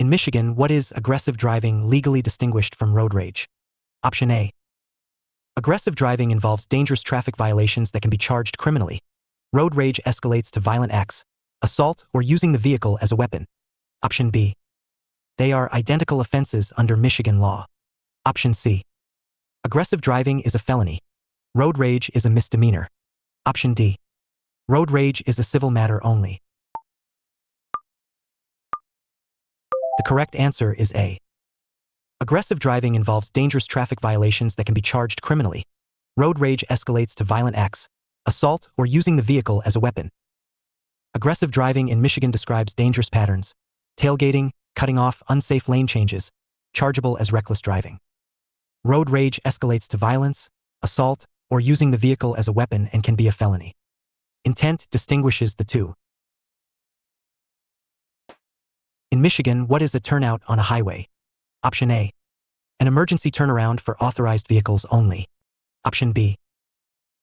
In Michigan, what is aggressive driving legally distinguished from road rage? Option A. Aggressive driving involves dangerous traffic violations that can be charged criminally. Road rage escalates to violent acts, assault, or using the vehicle as a weapon. Option B. They are identical offenses under Michigan law. Option C. Aggressive driving is a felony. Road rage is a misdemeanor. Option D. Road rage is a civil matter only. The correct answer is A. Aggressive driving involves dangerous traffic violations that can be charged criminally. Road rage escalates to violent acts, assault, or using the vehicle as a weapon. Aggressive driving in Michigan describes dangerous patterns, tailgating, cutting off, unsafe lane changes, chargeable as reckless driving. Road rage escalates to violence, assault, or using the vehicle as a weapon and can be a felony. Intent distinguishes the two. In Michigan, what is a turnout on a highway? Option A. An emergency turnaround for authorized vehicles only. Option B.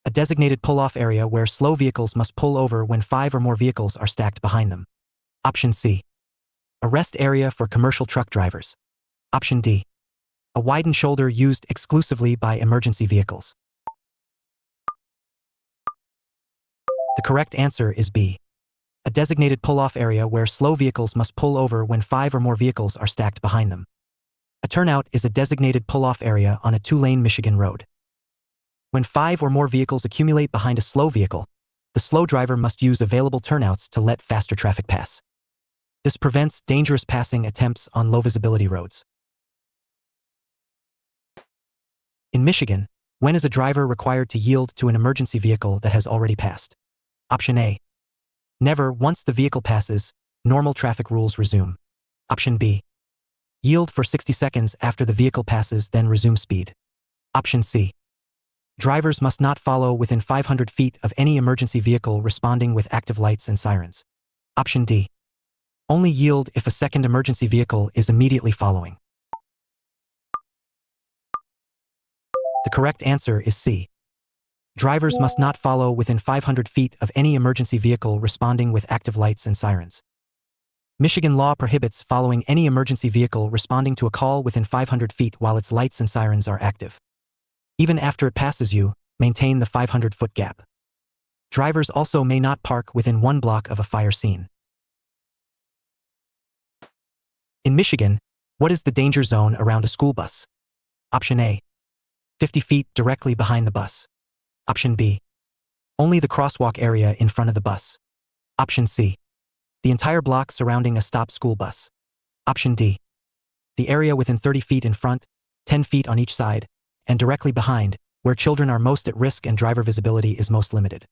A designated pull-off area where slow vehicles must pull over when 5 or more vehicles are stacked behind them. Option C. A rest area for commercial truck drivers. Option D. A widened shoulder used exclusively by emergency vehicles. The correct answer is B. A designated pull-off area where slow vehicles must pull over when 5 or more vehicles are stacked behind them. A turnout is a designated pull-off area on a 2-lane Michigan road. When 5 or more vehicles accumulate behind a slow vehicle, the slow driver must use available turnouts to let faster traffic pass. This prevents dangerous passing attempts on low-visibility roads. In Michigan, when is a driver required to yield to an emergency vehicle that has already passed? Option A. Never. Once the vehicle passes, normal traffic rules resume. Option B. Yield for 60 seconds after the vehicle passes, then resume speed. Option C. Drivers must not follow within 500 feet of any emergency vehicle responding with active lights and sirens. Option D. Only yield if a second emergency vehicle is immediately following. The correct answer is C. Drivers must not follow within 500 feet of any emergency vehicle responding with active lights and sirens. Michigan law prohibits following any emergency vehicle responding to a call within 500 feet while its lights and sirens are active. Even after it passes you, maintain the 500-foot gap. Drivers also may not park within 1 block of a fire scene. In Michigan, what is the danger zone around a school bus? Option A. 50 feet directly behind the bus. Option B. Only the crosswalk area in front of the bus. Option C. The entire block surrounding a stopped school bus. Option D. The area within 30 feet in front, 10 feet on each side, and directly behind, where children are most at risk and driver visibility is most limited.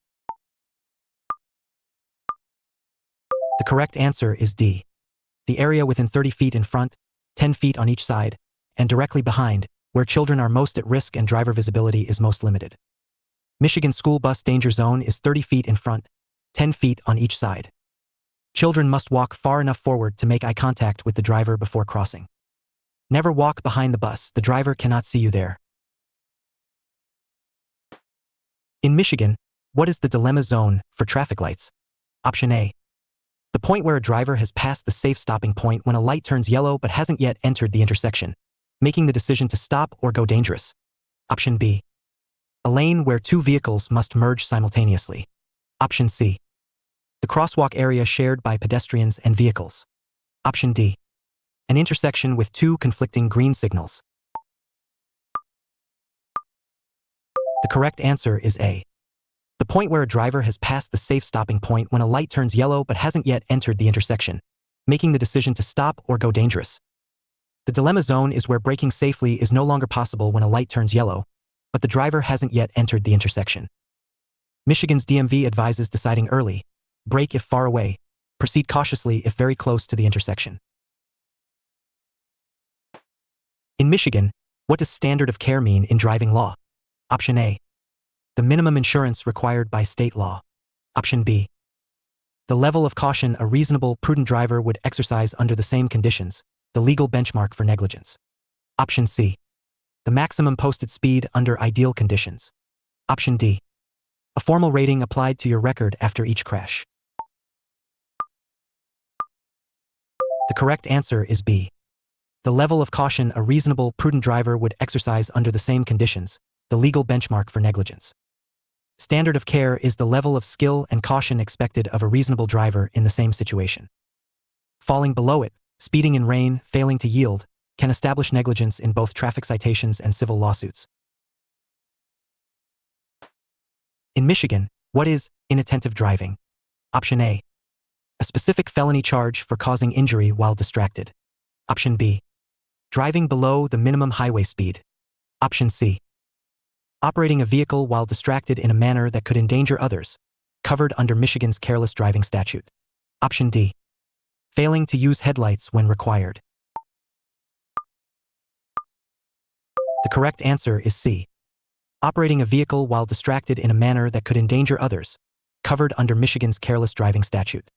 The correct answer is D. The area within 30 feet in front, 10 feet on each side, and directly behind, where children are most at risk and driver visibility is most limited. Michigan school bus danger zone is 30 feet in front, 10 feet on each side. Children must walk far enough forward to make eye contact with the driver before crossing. Never walk behind the bus, the driver cannot see you there. In Michigan, what is the dilemma zone for traffic lights? Option A. The point where a driver has passed the safe stopping point when a light turns yellow but hasn't yet entered the intersection, making the decision to stop or go dangerous. Option B. A lane where 2 vehicles must merge simultaneously. Option C. The crosswalk area shared by pedestrians and vehicles. Option D. An intersection with 2 conflicting green signals. The correct answer is A. The point where a driver has passed the safe stopping point when a light turns yellow but hasn't yet entered the intersection, making the decision to stop or go dangerous. The dilemma zone is where braking safely is no longer possible when a light turns yellow, but the driver hasn't yet entered the intersection. Michigan's DMV advises deciding early, brake if far away, proceed cautiously if very close to the intersection. In Michigan, what does standard of care mean in driving law? Option A. The minimum insurance required by state law. Option B. The level of caution a reasonable, prudent driver would exercise under the same conditions, the legal benchmark for negligence. Option C. The maximum posted speed under ideal conditions. Option D. A formal rating applied to your record after each crash. The correct answer is B. The level of caution a reasonable, prudent driver would exercise under the same conditions, the legal benchmark for negligence. Standard of care is the level of skill and caution expected of a reasonable driver in the same situation. Falling below it, speeding in rain, failing to yield, can establish negligence in both traffic citations and civil lawsuits. In Michigan, what is inattentive driving? Option A. A specific felony charge for causing injury while distracted. Option B. Driving below the minimum highway speed. Option C. Operating a vehicle while distracted in a manner that could endanger others, covered under Michigan's careless driving statute. Option D. Failing to use headlights when required. The correct answer is C. Operating a vehicle while distracted in a manner that could endanger others, covered under Michigan's careless driving statute.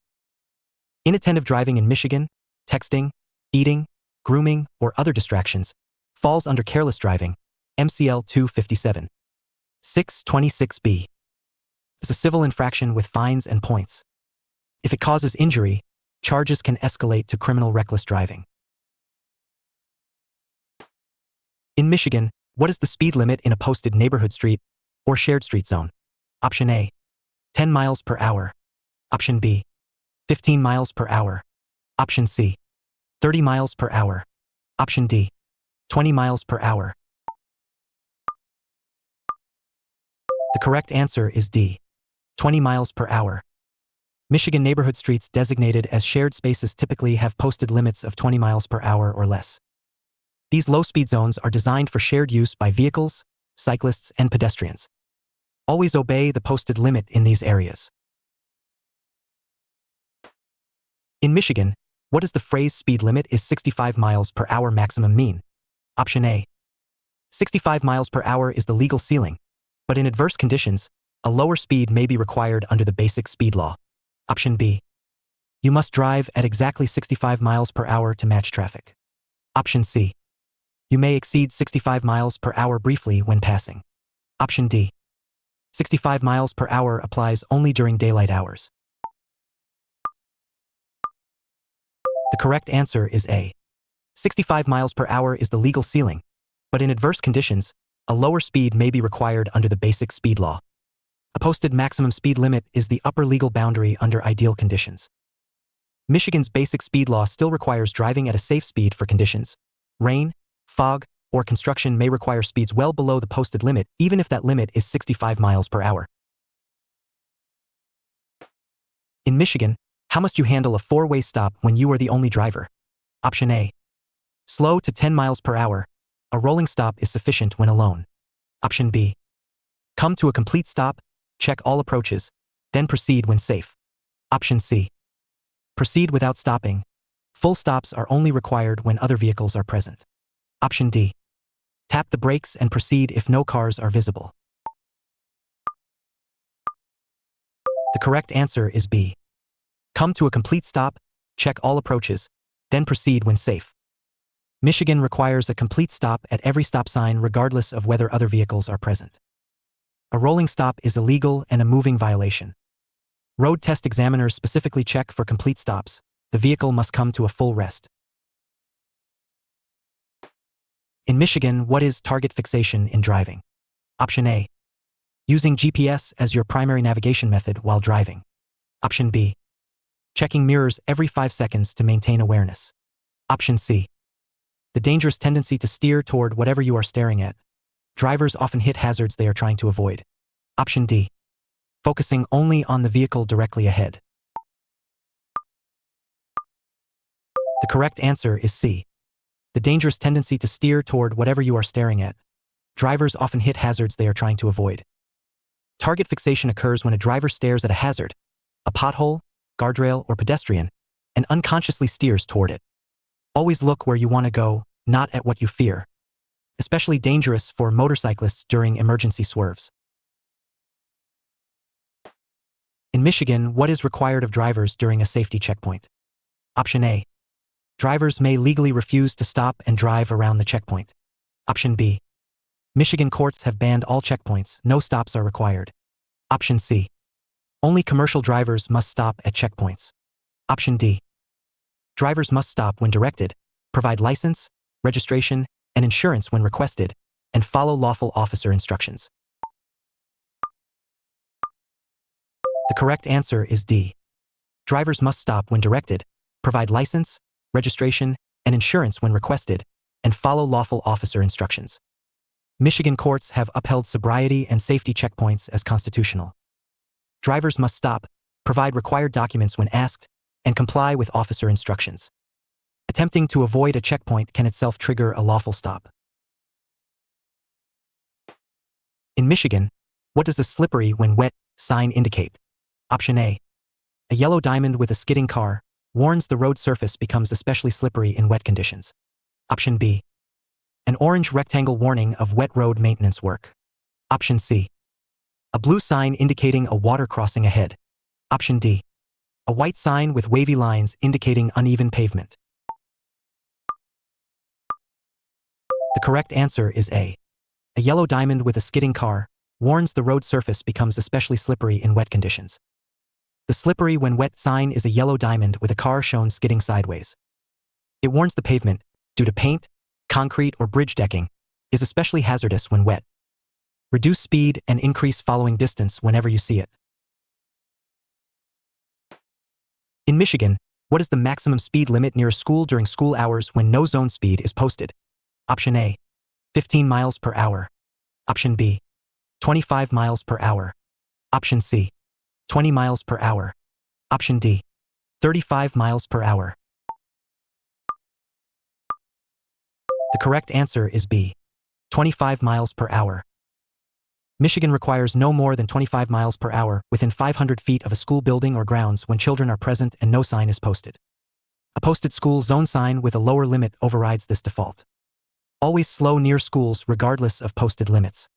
Inattentive driving in Michigan, texting, eating, grooming, or other distractions, falls under careless driving, MCL 257. 626B. It's a civil infraction with fines and points. If it causes injury, charges can escalate to criminal reckless driving. In Michigan, what is the speed limit in a posted neighborhood street or shared street zone? Option A. 10 miles per hour. Option B. 15 miles per hour. Option C. 30 miles per hour. Option D. 20 miles per hour. The correct answer is D. 20 miles per hour. Michigan neighborhood streets designated as shared spaces typically have posted limits of 20 miles per hour or less. These low-speed zones are designed for shared use by vehicles, cyclists, and pedestrians. Always obey the posted limit in these areas. In Michigan, what does the phrase speed limit is 65 miles per hour maximum mean? Option A. 65 miles per hour is the legal ceiling, but in adverse conditions, a lower speed may be required under the basic speed law. Option B. You must drive at exactly 65 miles per hour to match traffic. Option C. You may exceed 65 miles per hour briefly when passing. Option D. 65 miles per hour applies only during daylight hours. The correct answer is A. 65 miles per hour is the legal ceiling, but in adverse conditions, a lower speed may be required under the basic speed law. A posted maximum speed limit is the upper legal boundary under ideal conditions. Michigan's basic speed law still requires driving at a safe speed for conditions. Rain, fog, or construction may require speeds well below the posted limit, even if that limit is 65 miles per hour. In Michigan, how must you handle a four-way stop when you are the only driver? Option A. Slow to 10 miles per hour. A rolling stop is sufficient when alone. Option B. Come to a complete stop, check all approaches, then proceed when safe. Option C. Proceed without stopping. Full stops are only required when other vehicles are present. Option D. Tap the brakes and proceed if no cars are visible. The correct answer is B. Come to a complete stop, check all approaches, then proceed when safe. Michigan requires a complete stop at every stop sign regardless of whether other vehicles are present. A rolling stop is illegal and a moving violation. Road test examiners specifically check for complete stops. The vehicle must come to a full rest. In Michigan, what is target fixation in driving? Option A. Using GPS as your primary navigation method while driving. Option B. Checking mirrors every 5 seconds to maintain awareness. Option C. The dangerous tendency to steer toward whatever you are staring at. Drivers often hit hazards they are trying to avoid. Option D. Focusing only on the vehicle directly ahead. The correct answer is C. The dangerous tendency to steer toward whatever you are staring at. Drivers often hit hazards they are trying to avoid. Target fixation occurs when a driver stares at a hazard, a pothole, guardrail, or pedestrian, and unconsciously steers toward it. Always look where you want to go, not at what you fear. Especially dangerous for motorcyclists during emergency swerves. In Michigan, what is required of drivers during a safety checkpoint? Option A. Drivers may legally refuse to stop and drive around the checkpoint. Option B. Michigan courts have banned all checkpoints, no stops are required. Option C. Only commercial drivers must stop at checkpoints. Option D. Drivers must stop when directed, provide license, registration, and insurance when requested, and follow lawful officer instructions. The correct answer is D. Drivers must stop when directed, provide license, registration, and insurance when requested, and follow lawful officer instructions. Michigan courts have upheld sobriety and safety checkpoints as constitutional. Drivers must stop, provide required documents when asked, and comply with officer instructions. Attempting to avoid a checkpoint can itself trigger a lawful stop. In Michigan, what does a slippery when wet sign indicate? Option A. A yellow diamond with a skidding car warns the road surface becomes especially slippery in wet conditions. Option B. An orange rectangle warning of wet road maintenance work. Option C. A blue sign indicating a water crossing ahead. Option D. A white sign with wavy lines indicating uneven pavement. The correct answer is A. A yellow diamond with a skidding car warns the road surface becomes especially slippery in wet conditions. The slippery when wet sign is a yellow diamond with a car shown skidding sideways. It warns the pavement, due to paint, concrete, or bridge decking, is especially hazardous when wet. Reduce speed and increase following distance whenever you see it. In Michigan, what is the maximum speed limit near a school during school hours when no zone speed is posted? Option A. 15 miles per hour. Option B. 25 miles per hour. Option C. 20 miles per hour. Option D. 35 miles per hour. The correct answer is B. 25 miles per hour. Michigan requires no more than 25 miles per hour within 500 feet of a school building or grounds when children are present and no sign is posted. A posted school zone sign with a lower limit overrides this default. Always slow near schools regardless of posted limits.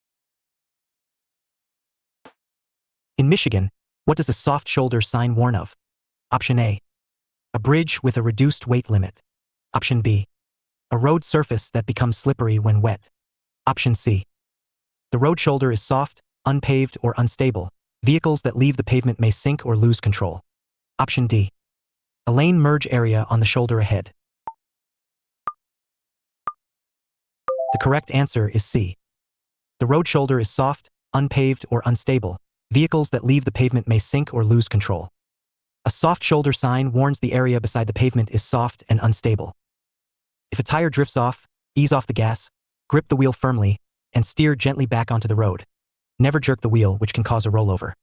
In Michigan, what does a soft shoulder sign warn of? Option A. A bridge with a reduced weight limit. Option B. A road surface that becomes slippery when wet. Option C. The road shoulder is soft, unpaved, or unstable. Vehicles that leave the pavement may sink or lose control. Option D. A lane merge area on the shoulder ahead. The correct answer is C. The road shoulder is soft, unpaved, or unstable. Vehicles that leave the pavement may sink or lose control. A soft shoulder sign warns the area beside the pavement is soft and unstable. If a tire drifts off, ease off the gas, grip the wheel firmly, and steer gently back onto the road. Never jerk the wheel, which can cause a rollover.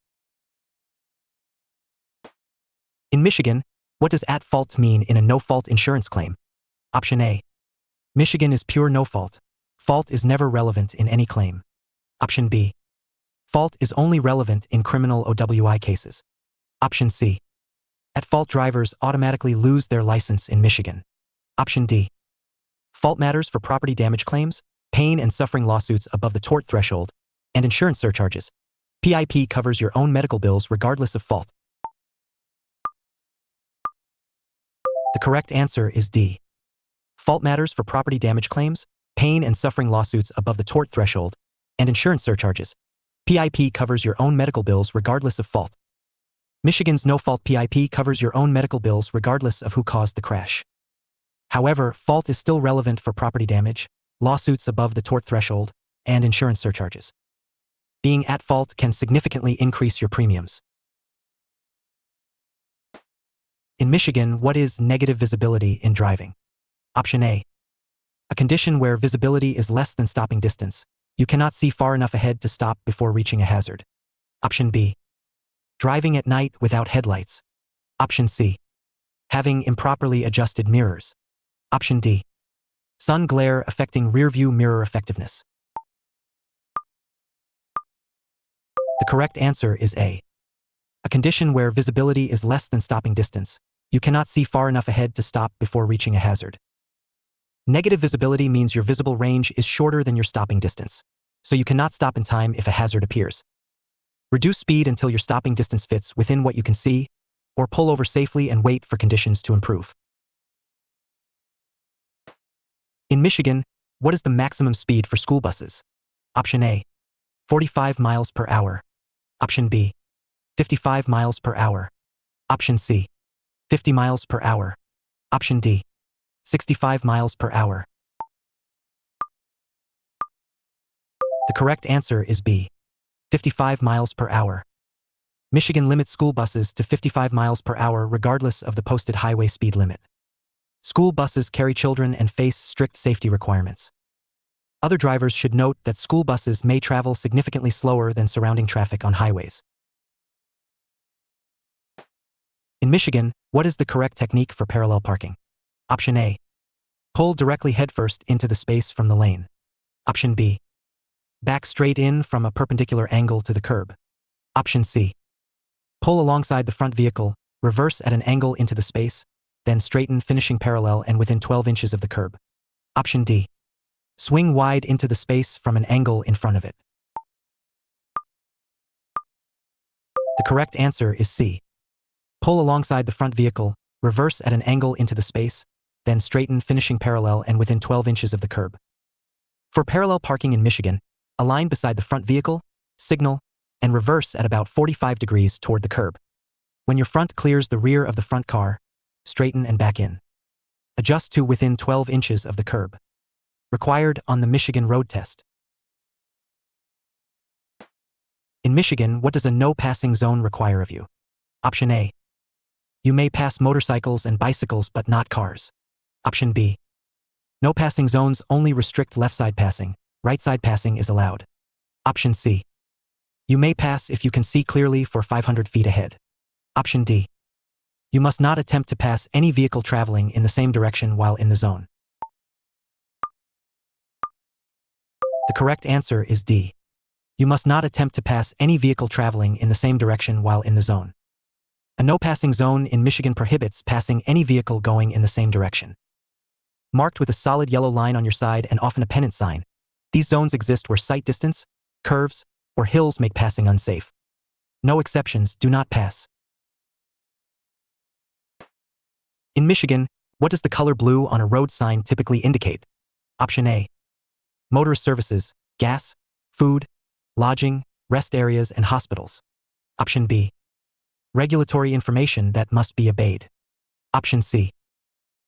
In Michigan, what does at fault mean in a no-fault insurance claim? Option A. Michigan is pure no-fault. Fault is never relevant in any claim. Option B. Fault is only relevant in criminal OWI cases. Option C. At-fault drivers automatically lose their license in Michigan. Option D. Fault matters for property damage claims, pain and suffering lawsuits above the tort threshold, and insurance surcharges. PIP covers your own medical bills regardless of fault. The correct answer is D. Fault matters for property damage claims, pain and suffering lawsuits above the tort threshold, and insurance surcharges. PIP covers your own medical bills regardless of fault. Michigan's no-fault PIP covers your own medical bills regardless of who caused the crash. However, fault is still relevant for property damage, lawsuits above the tort threshold, and insurance surcharges. Being at fault can significantly increase your premiums. In Michigan, what is negative visibility in driving? Option A. A condition where visibility is less than stopping distance. You cannot see far enough ahead to stop before reaching a hazard. Option B. Driving at night without headlights. Option C. Having improperly adjusted mirrors. Option D. Sun glare affecting rearview mirror effectiveness. The correct answer is A. A condition where visibility is less than stopping distance. You cannot see far enough ahead to stop before reaching a hazard. Negative visibility means your visible range is shorter than your stopping distance, so you cannot stop in time if a hazard appears. Reduce speed until your stopping distance fits within what you can see, or pull over safely and wait for conditions to improve. In Michigan, what is the maximum speed for school buses? Option A. 45 miles per hour. Option B. 55 miles per hour. Option C. 50 miles per hour. Option D. 65 miles per hour. The correct answer is B. 55 miles per hour. Michigan limits school buses to 55 miles per hour regardless of the posted highway speed limit. School buses carry children and face strict safety requirements. Other drivers should note that school buses may travel significantly slower than surrounding traffic on highways. In Michigan, what is the correct technique for parallel parking? Option A. Pull directly headfirst into the space from the lane. Option B. Back straight in from a perpendicular angle to the curb. Option C. Pull alongside the front vehicle, reverse at an angle into the space, then straighten finishing parallel and within 12 inches of the curb. Option D. Swing wide into the space from an angle in front of it. The correct answer is C. Pull alongside the front vehicle, reverse at an angle into the space, then straighten finishing parallel and within 12 inches of the curb. For parallel parking in Michigan, align beside the front vehicle, signal, and reverse at about 45 degrees toward the curb. When your front clears the rear of the front car, straighten and back in. Adjust to within 12 inches of the curb. Required on the Michigan road test. In Michigan, what does a no passing zone require of you? Option A. You may pass motorcycles and bicycles but not cars. Option B. No passing zones only restrict left side passing, right side passing is allowed. Option C. You may pass if you can see clearly for 500 feet ahead. Option D. You must not attempt to pass any vehicle traveling in the same direction while in the zone. The correct answer is D. You must not attempt to pass any vehicle traveling in the same direction while in the zone. A no passing zone in Michigan prohibits passing any vehicle going in the same direction. Marked with a solid yellow line on your side and often a pennant sign, these zones exist where sight distance, curves, or hills make passing unsafe. No exceptions do not pass. In Michigan, what does the color blue on a road sign typically indicate? Option A. Motorist services, gas, food, lodging, rest areas, and hospitals. Option B. Regulatory information that must be obeyed. Option C.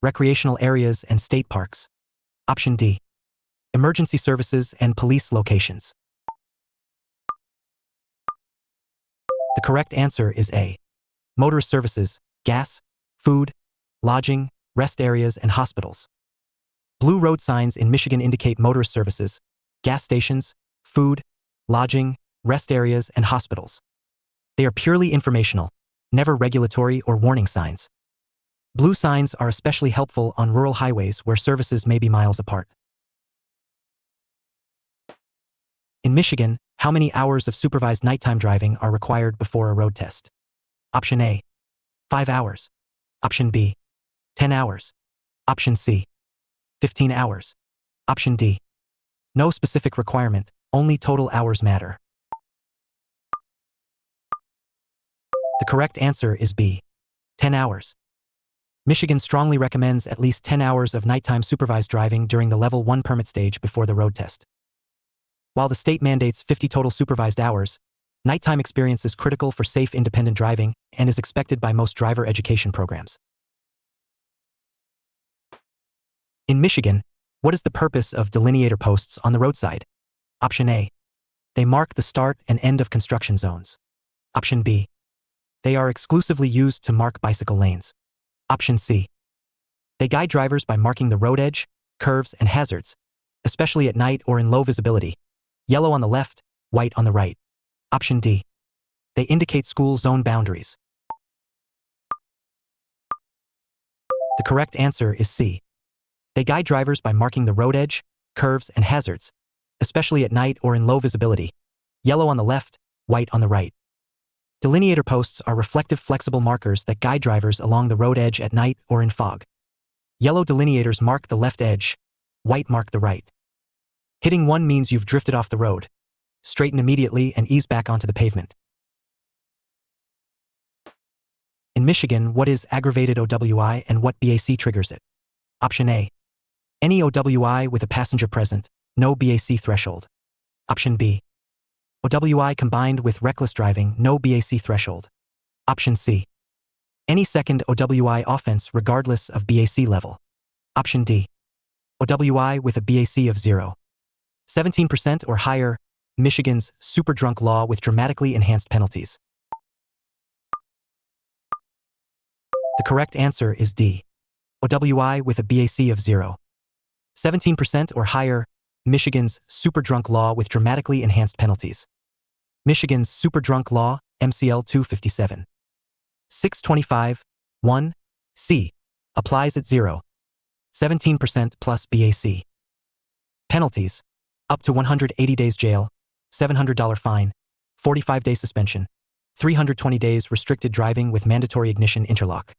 Recreational areas and state parks. Option D. Emergency services and police locations. The correct answer is A. Motorist services, gas, food, lodging, rest areas, and hospitals. Blue road signs in Michigan indicate motorist services, gas stations, food, lodging, rest areas, and hospitals. They are purely informational, never regulatory or warning signs. Blue signs are especially helpful on rural highways where services may be miles apart. In Michigan, how many hours of supervised nighttime driving are required before a road test? Option A. 5 hours. Option B. 10 hours. Option C. 15 hours. Option D. No specific requirement, only total hours matter. The correct answer is B. 10 hours. Michigan strongly recommends at least 10 hours of nighttime supervised driving during the Level 1 permit stage before the road test. While the state mandates 50 total supervised hours, nighttime experience is critical for safe independent driving and is expected by most driver education programs. In Michigan, what is the purpose of delineator posts on the roadside? Option A. They mark the start and end of construction zones. Option B. They are exclusively used to mark bicycle lanes. Option C. They guide drivers by marking the road edge, curves, and hazards, especially at night or in low visibility. Yellow on the left, white on the right. Option D. They indicate school zone boundaries. The correct answer is C. They guide drivers by marking the road edge, curves, and hazards, especially at night or in low visibility. Yellow on the left, white on the right. Delineator posts are reflective flexible markers that guide drivers along the road edge at night or in fog. Yellow delineators mark the left edge, white mark the right. Hitting one means you've drifted off the road. Straighten immediately and ease back onto the pavement. In Michigan, what is aggravated OWI and what BAC triggers it? Option A. Any OWI with a passenger present, no BAC threshold. Option B. OWI combined with reckless driving, no BAC threshold. Option C. Any second OWI offense regardless of BAC level. Option D. OWI with a BAC of 0. 17% or higher, Michigan's super drunk law with dramatically enhanced penalties. The correct answer is D. OWI with a BAC of 0. 17% or higher, Michigan's super drunk law with dramatically enhanced penalties. Michigan's super drunk law, MCL 257. 625, 1, C, applies at 0. 17% plus BAC. Penalties, up to 180 days jail, $700 fine, 45-day suspension, 320 days restricted driving with mandatory ignition interlock.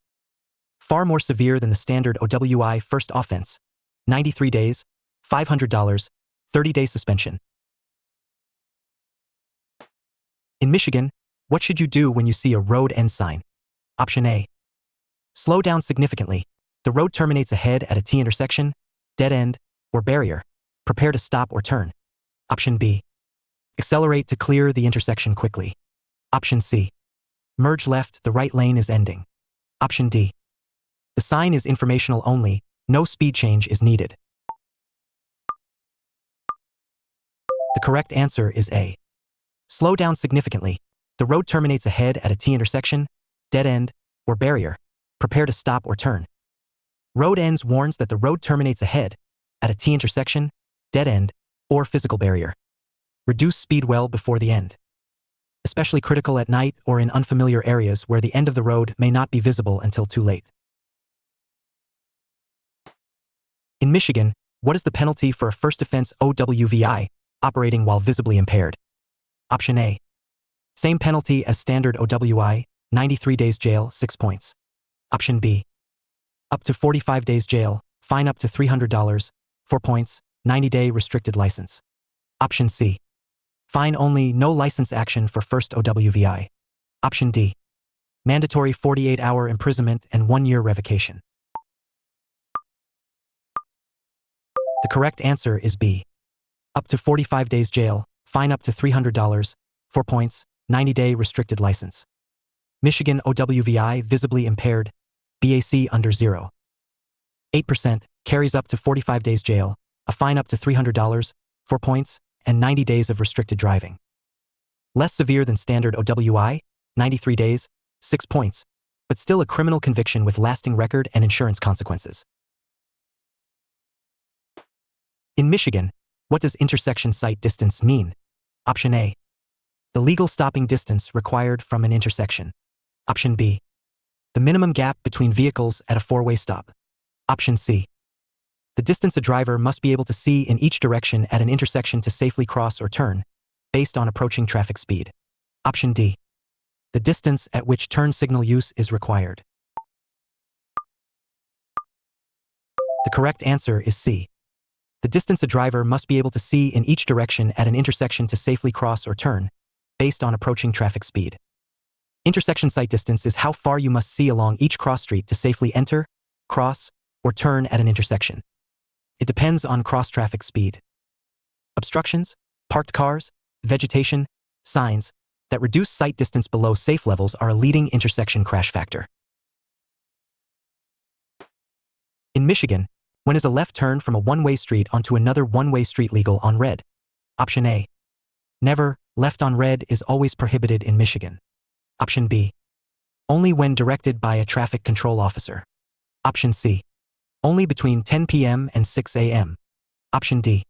Far more severe than the standard OWI first offense, 93 days, $500, 30-day suspension. In Michigan, what should you do when you see a road end sign? Option A. Slow down significantly. The road terminates ahead at a T intersection, dead end, or barrier. Prepare to stop or turn. Option B. Accelerate to clear the intersection quickly. Option C. Merge left, the right lane is ending. Option D. The sign is informational only, no speed change is needed. The correct answer is A. Slow down significantly. The road terminates ahead at a T intersection, dead end, or barrier. Prepare to stop or turn. Road ends warns that the road terminates ahead at a T intersection, dead end, or physical barrier. Reduce speed well before the end. Especially critical at night or in unfamiliar areas where the end of the road may not be visible until too late. In Michigan, what is the penalty for a first offense OWVI, operating while visibly impaired? Option A. Same penalty as standard OWI, 93 days jail, 6 points. Option B. Up to 45 days jail, fine up to $300, 4 points, 90-day restricted license. Option C. Fine only, no license action for first OWVI. Option D. Mandatory 48-hour imprisonment and 1-year revocation. The correct answer is B. Up to 45 days jail, fine up to $300, 4 points, 90-day restricted license. Michigan OWVI visibly impaired, BAC under 0. 8%, carries up to 45 days jail, a fine up to $300, 4 points, and 90 days of restricted driving. Less severe than standard OWI, 93 days, 6 points, but still a criminal conviction with lasting record and insurance consequences. In Michigan, what does intersection sight distance mean? Option A. The legal stopping distance required from an intersection. Option B. The minimum gap between vehicles at a four-way stop. Option C. The distance a driver must be able to see in each direction at an intersection to safely cross or turn, based on approaching traffic speed. Option D. The distance at which turn signal use is required. The correct answer is C. The distance a driver must be able to see in each direction at an intersection to safely cross or turn, based on approaching traffic speed. Intersection sight distance is how far you must see along each cross street to safely enter, cross, or turn at an intersection. It depends on cross-traffic speed. Obstructions, parked cars, vegetation, signs that reduce sight distance below safe levels are a leading intersection crash factor. In Michigan, when is a left turn from a one-way street onto another one-way street legal on red? Option A. Never, left on red is always prohibited in Michigan. Option B. Only when directed by a traffic control officer. Option C. Only between 10 p.m. and 6 a.m. Option D.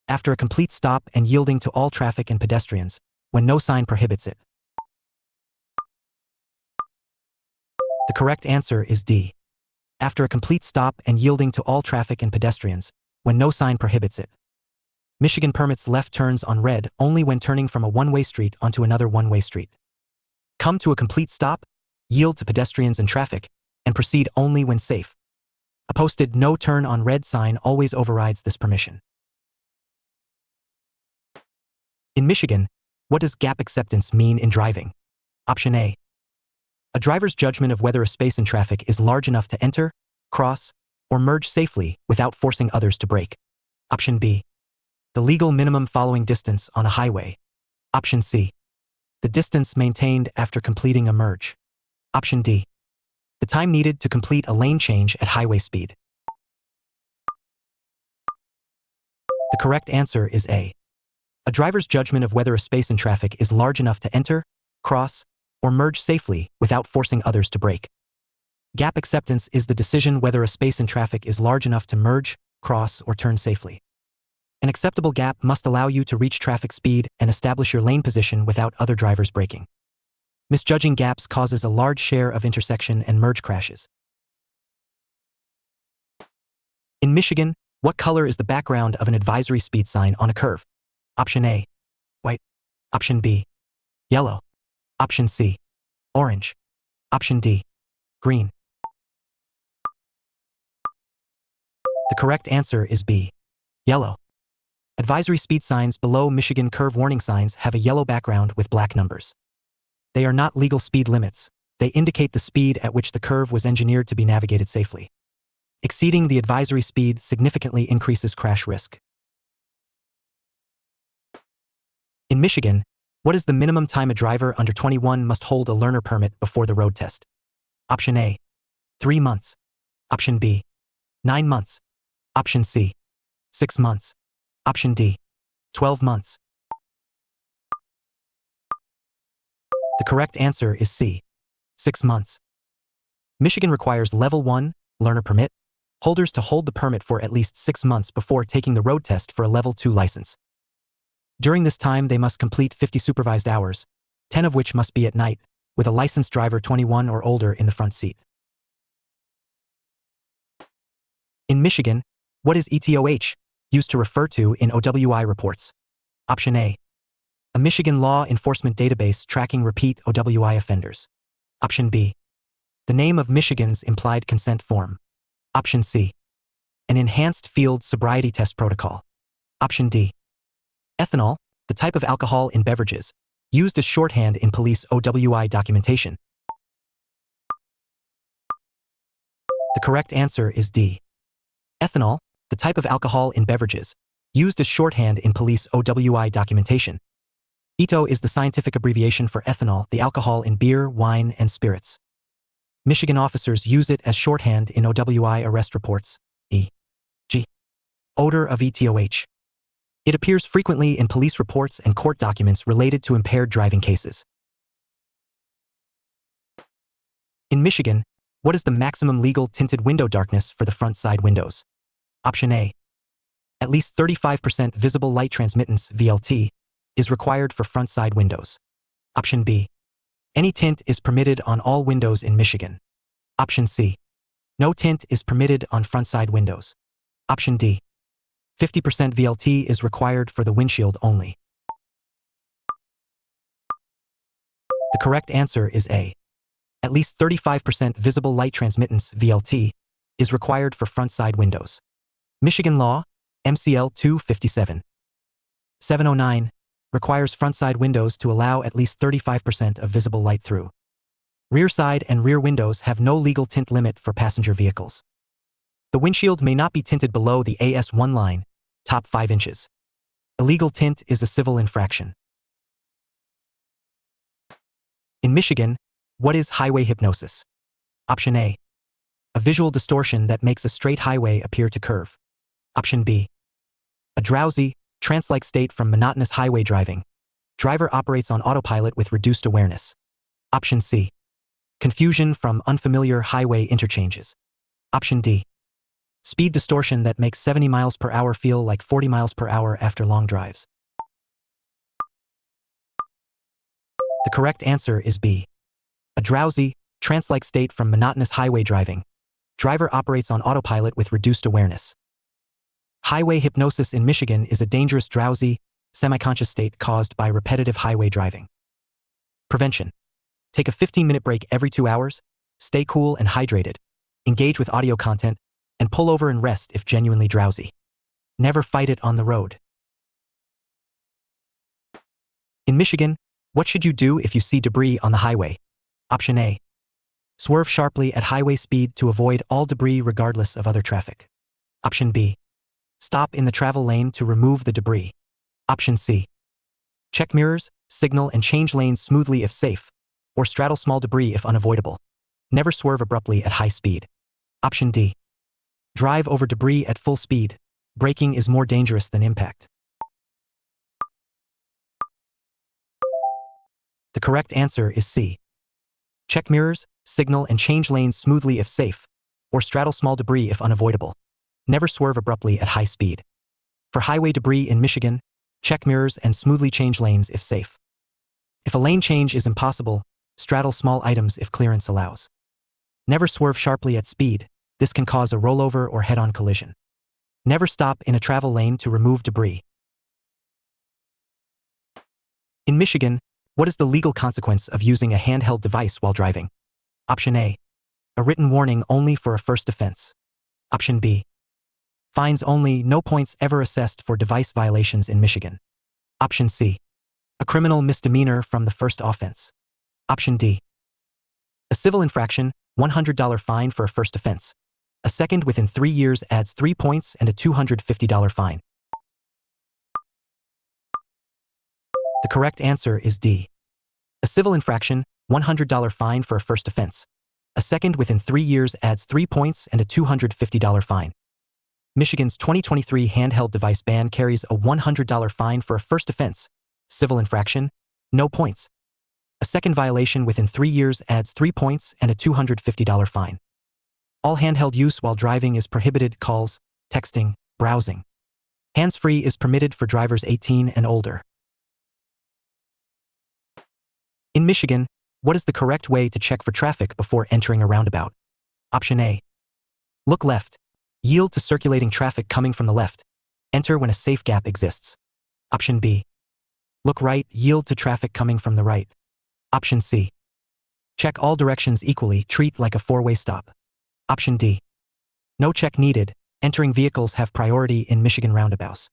After a complete stop and yielding to all traffic and pedestrians, when no sign prohibits it. The correct answer is D. After a complete stop and yielding to all traffic and pedestrians, when no sign prohibits it. Michigan permits left turns on red only when turning from a one-way street onto another one-way street. Come to a complete stop, yield to pedestrians and traffic, and proceed only when safe. A posted "No Turn on Red" sign always overrides this permission. In Michigan, what does gap acceptance mean in driving? Option A. A driver's judgment of whether a space in traffic is large enough to enter, cross, or merge safely without forcing others to brake. Option B. The legal minimum following distance on a highway. Option C. The distance maintained after completing a merge. Option D. the time needed to complete a lane change at highway speed. The correct answer is A. A driver's judgment of whether a space in traffic is large enough to enter, cross, or merge safely without forcing others to brake. Gap acceptance is the decision whether a space in traffic is large enough to merge, cross, or turn safely. An acceptable gap must allow you to reach traffic speed and establish your lane position without other drivers braking. Misjudging gaps causes a large share of intersection and merge crashes. In Michigan, what color is the background of an advisory speed sign on a curve? Option A, white. Option B, yellow. Option C, orange. Option D, green. The correct answer is B, yellow. Advisory speed signs below Michigan curve warning signs have a yellow background with black numbers. They are not legal speed limits. They indicate the speed at which the curve was engineered to be navigated safely. Exceeding the advisory speed significantly increases crash risk. In Michigan, what is the minimum time a driver under 21 must hold a learner permit before the road test? Option A, 3 months. Option B, 9 months. Option C, 6 months. Option D, 12 months. The correct answer is C, 6 months. Michigan requires Level 1, learner permit, holders to hold the permit for at least 6 months before taking the road test for a Level 2 license. During this time, they must complete 50 supervised hours, 10 of which must be at night, with a licensed driver 21 or older in the front seat. In Michigan, what is ETOH used to refer to in OWI reports? Option A, a Michigan law enforcement database tracking repeat OWI offenders. Option B, the name of Michigan's implied consent form. Option C, an enhanced field sobriety test protocol. Option D, ethanol, the type of alcohol in beverages, used as shorthand in police OWI documentation. The correct answer is D, ethanol, the type of alcohol in beverages, used as shorthand in police OWI documentation. ETO is the scientific abbreviation for ethanol, the alcohol in beer, wine, and spirits. Michigan officers use it as shorthand in OWI arrest reports, e.g., odor of ETOH. It appears frequently in police reports and court documents related to impaired driving cases. In Michigan, what is the maximum legal tinted window darkness for the front side windows? Option A, at least 35% visible light transmittance (VLT) is required for front side windows. Option B, any tint is permitted on all windows in Michigan. Option C, no tint is permitted on front side windows. Option D, 50% VLT is required for the windshield only. The correct answer is A. At least 35% visible light transmittance (VLT) is required for front side windows. Michigan law, MCL 257. 709, requires front side windows to allow at least 35% of visible light through. Rear side and rear windows have no legal tint limit for passenger vehicles. The windshield may not be tinted below the AS1 line, top 5 inches. Illegal tint is a civil infraction. In Michigan, what is highway hypnosis? Option A, a visual distortion that makes a straight highway appear to curve. Option B, a drowsy, trance-like state from monotonous highway driving. Driver operates on autopilot with reduced awareness. Option C, confusion from unfamiliar highway interchanges. Option D, speed distortion that makes 70 miles per hour feel like 40 miles per hour after long drives. The correct answer is B, a drowsy, trance-like state from monotonous highway driving. Driver operates on autopilot with reduced awareness. Highway hypnosis in Michigan is a dangerous drowsy, semi-conscious state caused by repetitive highway driving. Prevention. Take a 15-minute break every 2 hours, stay cool and hydrated, engage with audio content, and pull over and rest if genuinely drowsy. Never fight it on the road. In Michigan, what should you do if you see debris on the highway? Option A, swerve sharply at highway speed to avoid all debris regardless of other traffic. Option B, stop in the travel lane to remove the debris. Option C, check mirrors, signal and change lanes smoothly if safe, or straddle small debris if unavoidable. Never swerve abruptly at high speed. Option D. Drive over debris at full speed. Braking is more dangerous than impact. The correct answer is C. Check mirrors, signal and change lanes smoothly if safe, or straddle small debris if unavoidable. Never swerve abruptly at high speed. For highway debris in Michigan, check mirrors and smoothly change lanes if safe. If a lane change is impossible, straddle small items if clearance allows. Never swerve sharply at speed. This can cause a rollover or head-on collision. Never stop in a travel lane to remove debris. In Michigan, what is the legal consequence of using a handheld device while driving? Option A. A written warning only for a first offense. Option B. Fines only, no points ever assessed for device violations in Michigan. Option C. A criminal misdemeanor from the first offense. Option D. A civil infraction, $100 fine for a first offense. A second within 3 years adds 3 points and a $250 fine. The correct answer is D. A civil infraction, $100 fine for a first offense. A second within 3 years adds 3 points and a $250 fine. Michigan's 2023 handheld device ban carries a $100 fine for a first offense. Civil infraction, no points. A second violation within 3 years adds 3 points and a $250 fine. All handheld use while driving is prohibited. Calls, texting, browsing. Hands-free is permitted for drivers 18 and older. In Michigan, what is the correct way to check for traffic before entering a roundabout? Option A. Look left. Yield to circulating traffic coming from the left. Enter when a safe gap exists. Option B. Look right. Yield to traffic coming from the right. Option C. Check all directions equally. Treat like a four-way stop. Option D. No check needed. Entering vehicles have priority in Michigan roundabouts.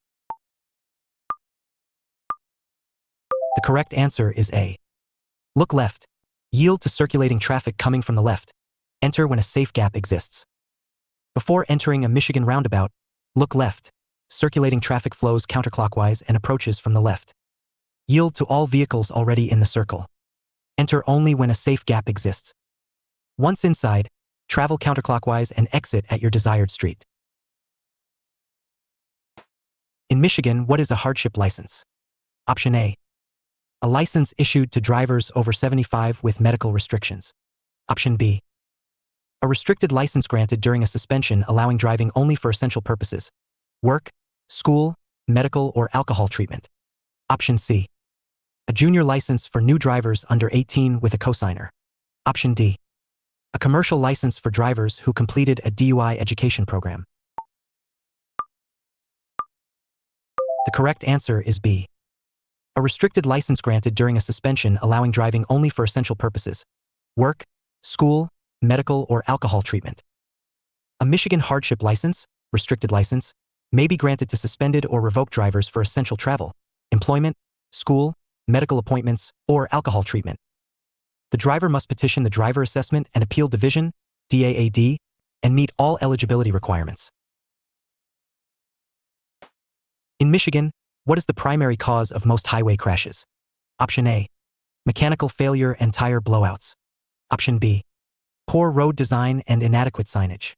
The correct answer is A. Look left. Yield to circulating traffic coming from the left. Enter when a safe gap exists. Before entering a Michigan roundabout, look left. Circulating traffic flows counterclockwise and approaches from the left. Yield to all vehicles already in the circle. Enter only when a safe gap exists. Once inside, travel counterclockwise and exit at your desired street. In Michigan, what is a hardship license? Option A. A license issued to drivers over 75 with medical restrictions. Option B. A restricted license granted during a suspension allowing driving only for essential purposes. Work, school, medical, or alcohol treatment. Option C. A junior license for new drivers under 18 with a cosigner. Option D. A commercial license for drivers who completed a DUI education program. The correct answer is B. A restricted license granted during a suspension allowing driving only for essential purposes. Work, school, medical, or alcohol treatment. A Michigan hardship license, restricted license, may be granted to suspended or revoked drivers for essential travel, employment, school, medical appointments, or alcohol treatment. The driver must petition the Driver Assessment and Appeal Division, DAAD, and meet all eligibility requirements. In Michigan, what is the primary cause of most highway crashes? Option A. Mechanical failure and tire blowouts. Option B. Poor road design and inadequate signage.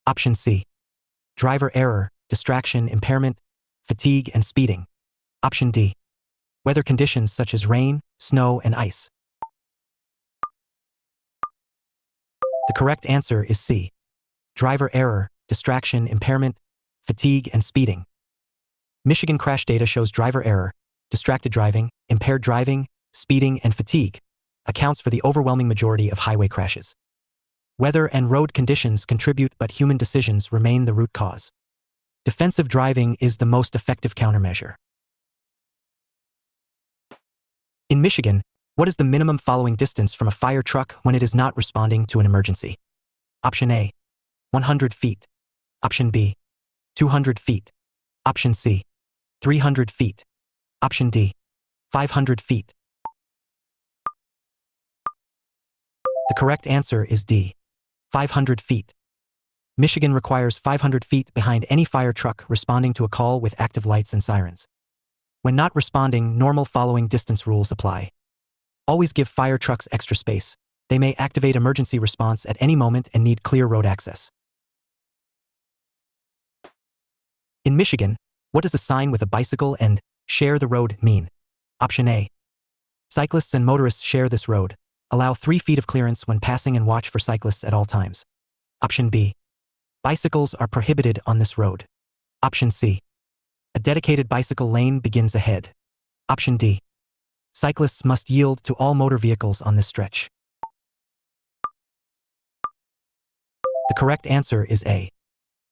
Option C. Driver error, distraction, impairment, fatigue, and speeding. Option D. Weather conditions such as rain, snow, and ice. The correct answer is C. Driver error, distraction, impairment, fatigue, and speeding. Michigan crash data shows driver error, distracted driving, impaired driving, speeding, and fatigue accounts for the overwhelming majority of highway crashes. Weather and road conditions contribute, but human decisions remain the root cause. Defensive driving is the most effective countermeasure. In Michigan, what is the minimum following distance from a fire truck when it is not responding to an emergency? Option A. 100 feet. Option B. 200 feet. Option C. 300 feet. Option D. 500 feet. The correct answer is D. 500 feet. Michigan requires 500 feet behind any fire truck responding to a call with active lights and sirens. When not responding, normal following distance rules apply. Always give fire trucks extra space. They may activate emergency response at any moment and need clear road access. In Michigan, what does a sign with a bicycle and "share the road" mean? Option A. Cyclists and motorists share this road. Allow 3 feet of clearance when passing and watch for cyclists at all times. Option B. Bicycles are prohibited on this road. Option C. A dedicated bicycle lane begins ahead. Option D. Cyclists must yield to all motor vehicles on this stretch. The correct answer is A.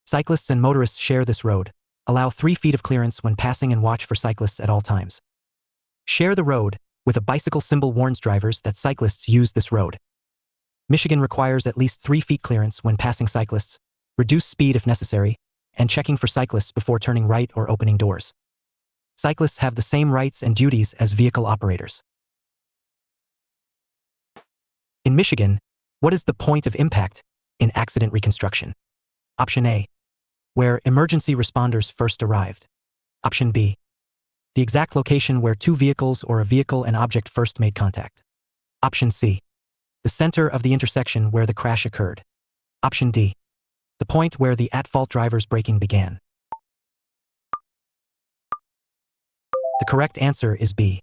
Cyclists and motorists share this road. Allow 3 feet of clearance when passing and watch for cyclists at all times. Share the road with a bicycle symbol warns drivers that cyclists use this road. Michigan requires at least 3 feet clearance when passing cyclists, reduce speed if necessary, and checking for cyclists before turning right or opening doors. Cyclists have the same rights and duties as vehicle operators. In Michigan, what is the point of impact in accident reconstruction? Option A. Where emergency responders first arrived. Option B. The exact location where 2 vehicles or a vehicle and object first made contact. Option C. The center of the intersection where the crash occurred. Option D. The point where the at-fault driver's braking began. The correct answer is B.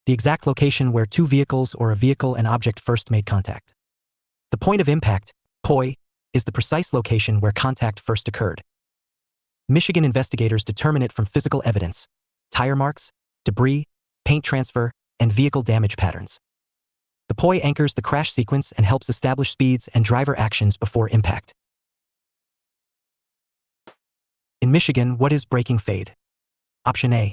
The exact location where 2 vehicles or a vehicle and object first made contact. The point of impact, POI, is the precise location where contact first occurred. Michigan investigators determine it from physical evidence, tire marks, debris, paint transfer, and vehicle damage patterns. The POI anchors the crash sequence and helps establish speeds and driver actions before impact. In Michigan, what is braking fade? Option A.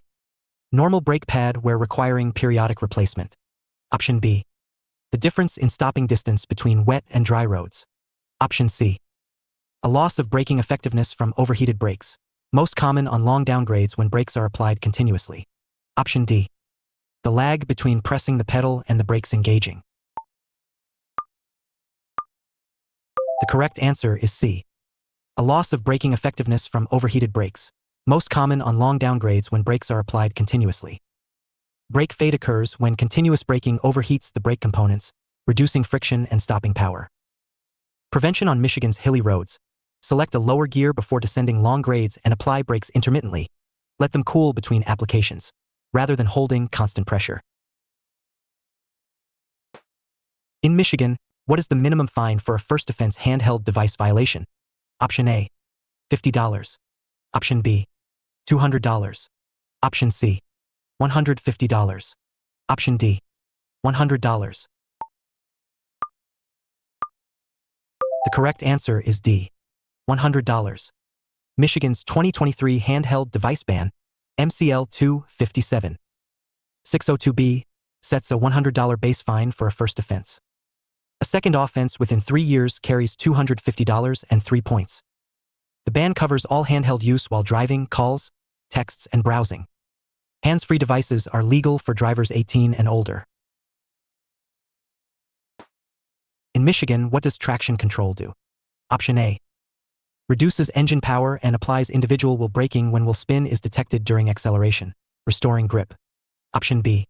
Normal brake pad where requiring periodic replacement. Option B. The difference in stopping distance between wet and dry roads. Option C. A loss of braking effectiveness from overheated brakes, most common on long downgrades when brakes are applied continuously. Option D. The lag between pressing the pedal and the brakes engaging. The correct answer is C. A loss of braking effectiveness from overheated brakes, most common on long downgrades when brakes are applied continuously. Brake fade occurs when continuous braking overheats the brake components, reducing friction and stopping power. Prevention on Michigan's hilly roads. Select a lower gear before descending long grades and apply brakes intermittently. Let them cool between applications, rather than holding constant pressure. In Michigan, what is the minimum fine for a first offense handheld device violation? Option A. $50. Option B. $200. Option C. $150. Option D. $100. The correct answer is D. $100. Michigan's 2023 handheld device ban, MCL 257. 602B, sets a $100 base fine for a first offense. A second offense within 3 years carries $250 and 3 points. The ban covers all handheld use while driving, calls, texts, and browsing. Hands-free devices are legal for drivers 18 and older. In Michigan, what does traction control do? Option A. Reduces engine power and applies individual wheel braking when wheel spin is detected during acceleration, restoring grip. Option B.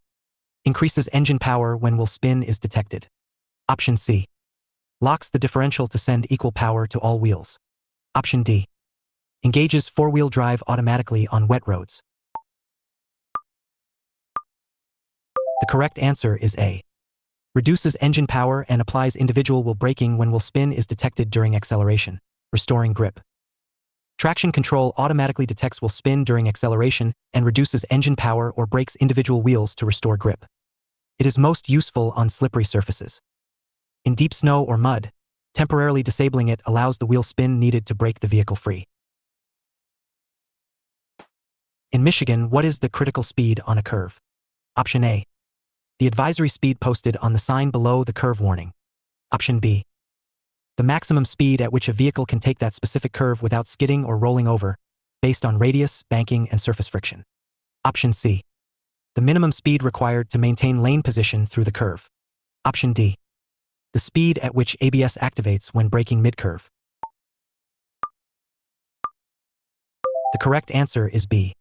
Increases engine power when wheel spin is detected. Option C. Locks the differential to send equal power to all wheels. Option D. Engages four-wheel drive automatically on wet roads. The correct answer is A. Reduces engine power and applies individual wheel braking when wheel spin is detected during acceleration, restoring grip. Traction control automatically detects wheel spin during acceleration and reduces engine power or brakes individual wheels to restore grip. It is most useful on slippery surfaces. In deep snow or mud, temporarily disabling it allows the wheel spin needed to brake the vehicle free. In Michigan, what is the critical speed on a curve? Option A. The advisory speed posted on the sign below the curve warning. Option B. The maximum speed at which a vehicle can take that specific curve without skidding or rolling over, based on radius, banking, and surface friction. Option C. The minimum speed required to maintain lane position through the curve. Option D. The speed at which ABS activates when braking mid-curve. The correct answer is B.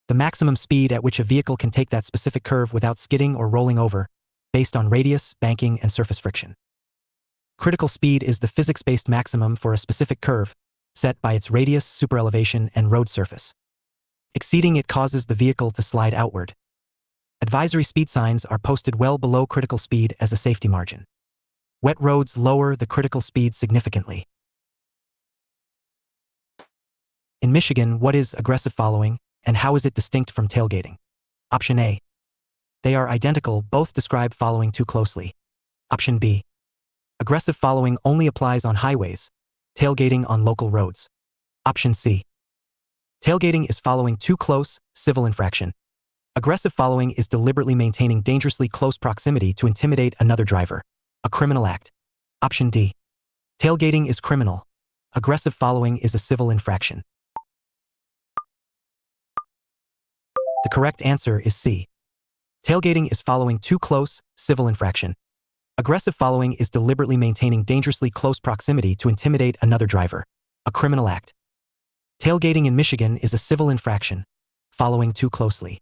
The maximum speed at which a vehicle can take that specific curve without skidding or rolling over, based on radius, banking, and surface friction. Critical speed is the physics-based maximum for a specific curve, set by its radius, superelevation, and road surface. Exceeding it causes the vehicle to slide outward. Advisory speed signs are posted well below critical speed as a safety margin. Wet roads lower the critical speed significantly. In Michigan, what is aggressive following, and how is it distinct from tailgating? Option A. They are identical, both describe following too closely. Option B. Aggressive following only applies on highways, tailgating on local roads. Option C. Tailgating is following too close, civil infraction. Aggressive following is deliberately maintaining dangerously close proximity to intimidate another driver, a criminal act. Option D. Tailgating is criminal. Aggressive following is a civil infraction. The correct answer is C. Tailgating is following too close, civil infraction. Aggressive following is deliberately maintaining dangerously close proximity to intimidate another driver, a criminal act. Tailgating in Michigan is a civil infraction, following too closely.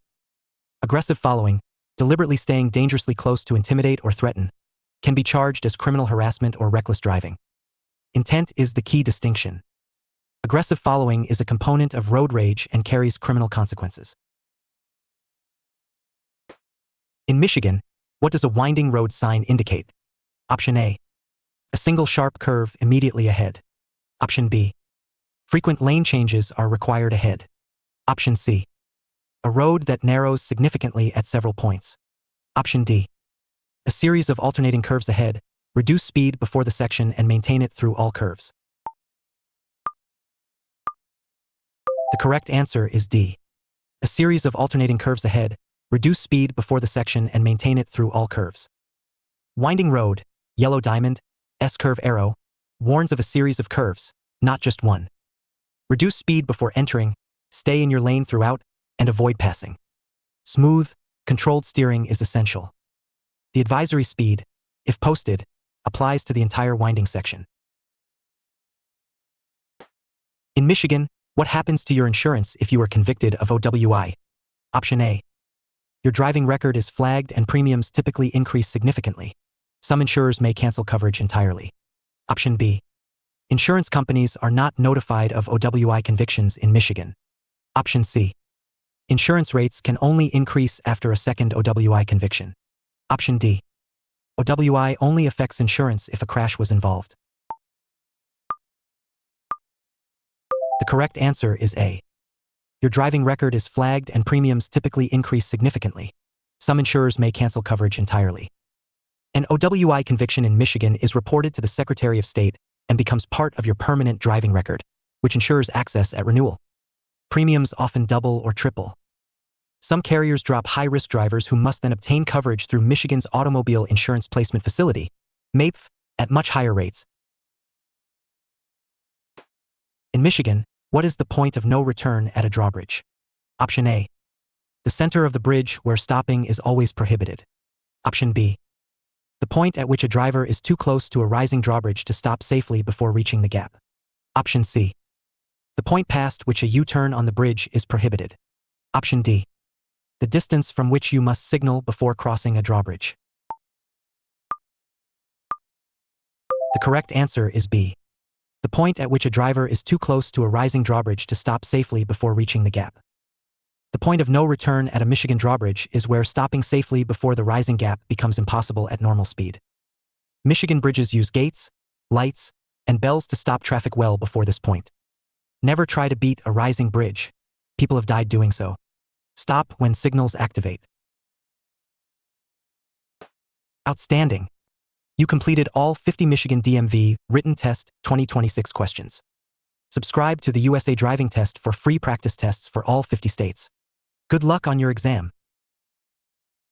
Aggressive following, deliberately staying dangerously close to intimidate or threaten, can be charged as criminal harassment or reckless driving. Intent is the key distinction. Aggressive following is a component of road rage and carries criminal consequences. In Michigan, what does a winding road sign indicate? Option A. A single sharp curve immediately ahead. Option B. Frequent lane changes are required ahead. Option C. A road that narrows significantly at several points. Option D. A series of alternating curves ahead, reduce speed before the section and maintain it through all curves. The correct answer is D. A series of alternating curves ahead, reduce speed before the section and maintain it through all curves. Winding road, yellow diamond, S-curve arrow, warns of a series of curves, not just one. Reduce speed before entering, stay in your lane throughout, and avoid passing. Smooth, controlled steering is essential. The advisory speed, if posted, applies to the entire winding section. In Michigan, what happens to your insurance if you are convicted of OWI? Option A. Your driving record is flagged and premiums typically increase significantly. Some insurers may cancel coverage entirely. Option B. Insurance companies are not notified of OWI convictions in Michigan. Option C. Insurance rates can only increase after a second OWI conviction. Option D. OWI only affects insurance if a crash was involved. The correct answer is A. Your driving record is flagged and premiums typically increase significantly. Some insurers may cancel coverage entirely. An OWI conviction in Michigan is reported to the Secretary of State and becomes part of your permanent driving record, which ensures access at renewal. Premiums often double or triple. Some carriers drop high-risk drivers who must then obtain coverage through Michigan's Automobile Insurance Placement Facility, MAPF, at much higher rates. In Michigan, what is the point of no return at a drawbridge? Option A. The center of the bridge where stopping is always prohibited. Option B. The point at which a driver is too close to a rising drawbridge to stop safely before reaching the gap. Option C. The point past which a U-turn on the bridge is prohibited. Option D. The distance from which you must signal before crossing a drawbridge. The correct answer is B. The point at which a driver is too close to a rising drawbridge to stop safely before reaching the gap. The point of no return at a Michigan drawbridge is where stopping safely before the rising gap becomes impossible at normal speed. Michigan bridges use gates, lights, and bells to stop traffic well before this point. Never try to beat a rising bridge. People have died doing so. Stop when signals activate. Outstanding! You completed all 50 Michigan DMV Written Test 2026 questions. Subscribe to the USA Driving Test for free practice tests for all 50 states. Good luck on your exam.